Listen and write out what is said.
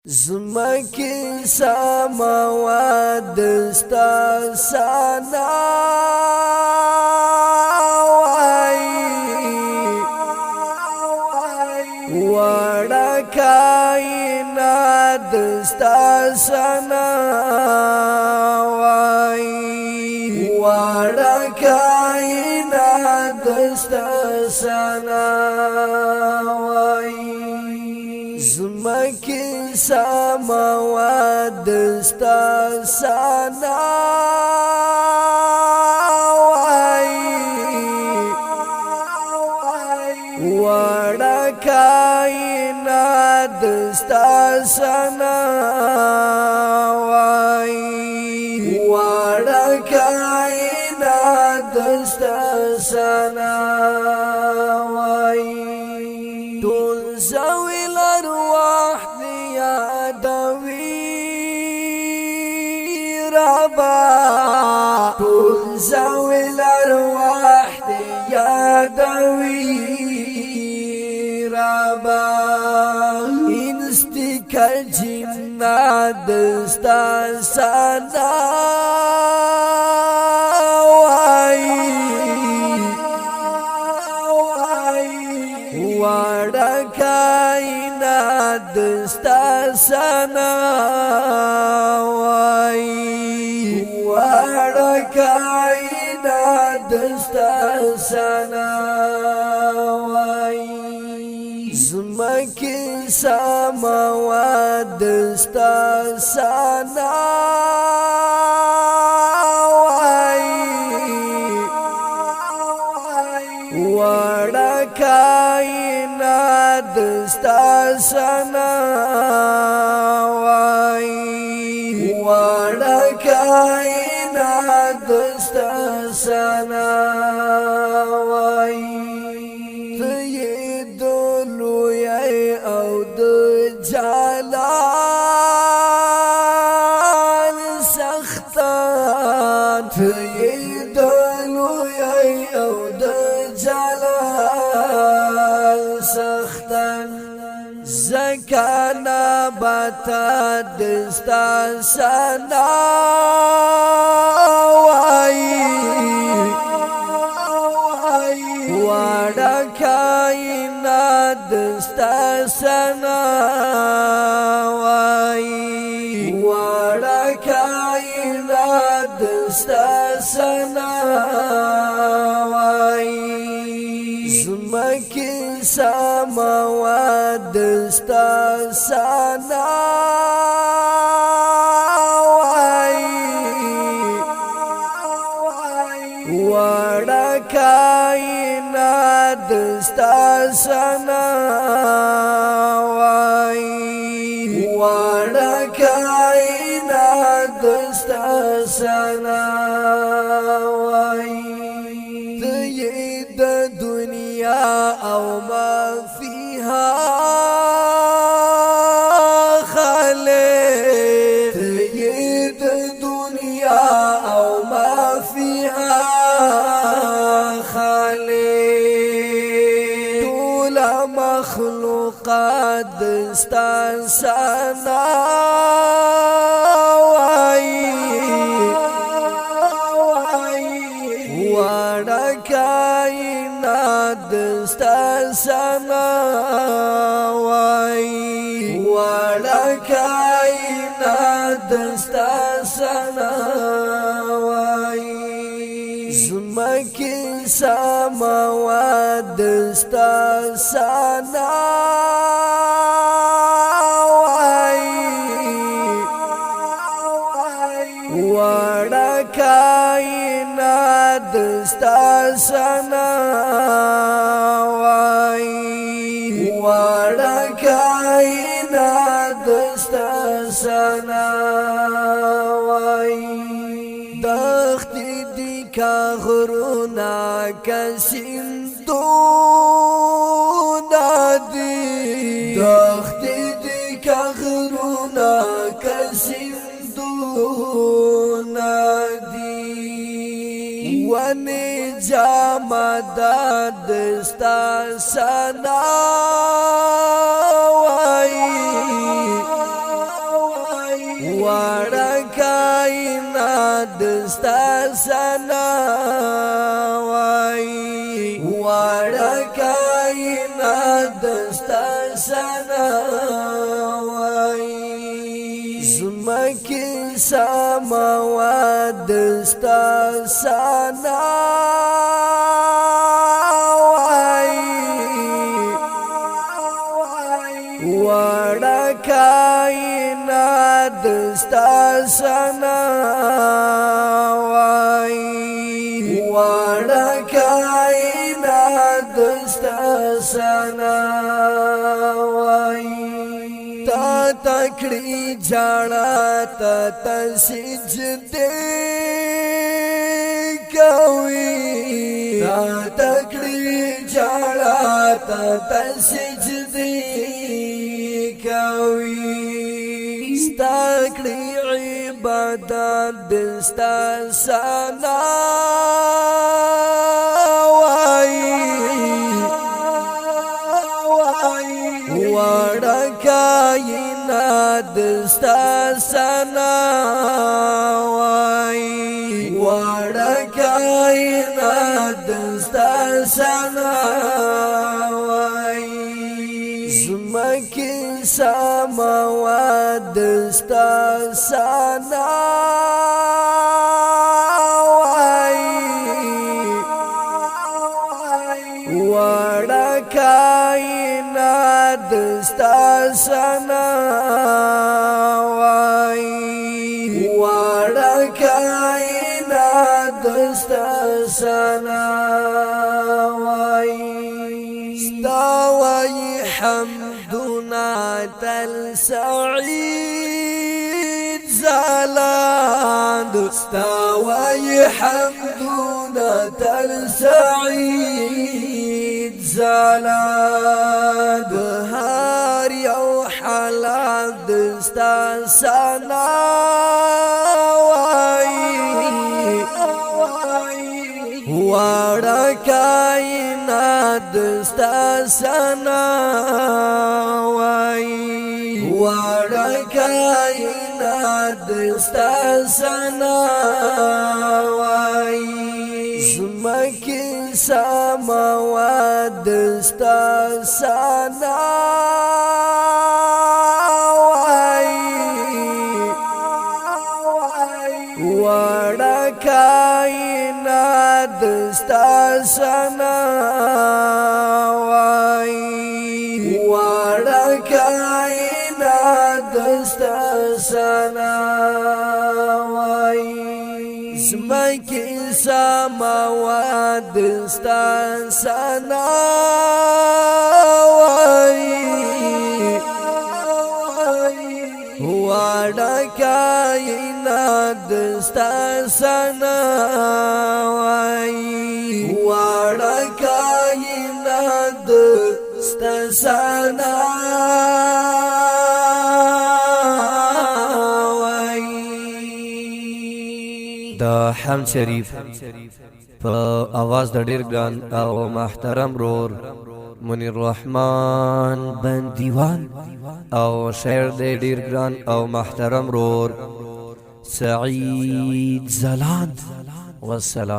زمکی سماوات دستا سنا وڑا کائنات دستا سنا وڑا کائنات دستا سنا زمکی سماوات دستا سنا وڑا کائنات دستا سنا وڑا کائنات دستا سنا طول زوی الارواح دیادوی ربا طول زوی الارواح دیادوی ربا انستی جنات دستا سنا وڑا کائنات دستا سنا وڑا کائنات دستا سنا زمکی سماوات دستا سنا وڑا کائنات دستا سنا وڑا کائنات دستا سنا تیدلو یای او د جلال سختان تیدلو یای او د جلال سختن زکانا باتا دستا سنا وڑا کائنات دستا سنا وڑا کائنات دستا سنا زمکی سماوات دستا سنا وڑا کائنات دستا سنا وڑا کائنات دستا سنا دنیا او ما فيها خالق تيد دنیا او ما فيها خالق طول مخلوقات دستا سنا وڑا کائنات دستا سنا وڑا کائنات دستا سنا زمکی سماوات دستا سنا وڑا کائنات دستا سنا وڑا کائنات دستا سنا دختی دی کا غرونا کا سندونا دی دختی دی کا غرونا کا سندونا دی ونی جامدات دستا سنا دستا سنا وای وړه کائنات دستا سنا وای زمکه سماوات دستا سنا وړه کائنات دستا سنا وای وړه کائنات دستا سنا وای تا تکړی جاړه تا سجده کوي تا تکړی جاړه تا سجده کوي ستکړی عبادت دستا سنا وای وړه کائنات دستا سنا وای وړه کائنات دستا سنا وای زمکه سماوات دستا سنا وای وړه کائنات دستا سنا وای وړه کائنات دستا سنا وای ستا وای حمدنا تل سعید زلان ستا وای حمدنا تل سعید زلان هر یو حالات دستا سنا وای وړه کائنات دستا سنا وای وړه کائنات دستا سنا وای زمکه سماوات دستا سنا وای وړه کائنات دستا سنا وای وړه کائنات دستا سنا وای زمکه سماوات دستا سنا وای وړه کائنات دستا سنا وای وړه کائنات دستا سنا وای د حمد شریف په आवाज د ډیر ګران او محترم رور منیر الرحمن بندیوان او شعر د ډیر ګران او محترم رور سعید زلان والسلام.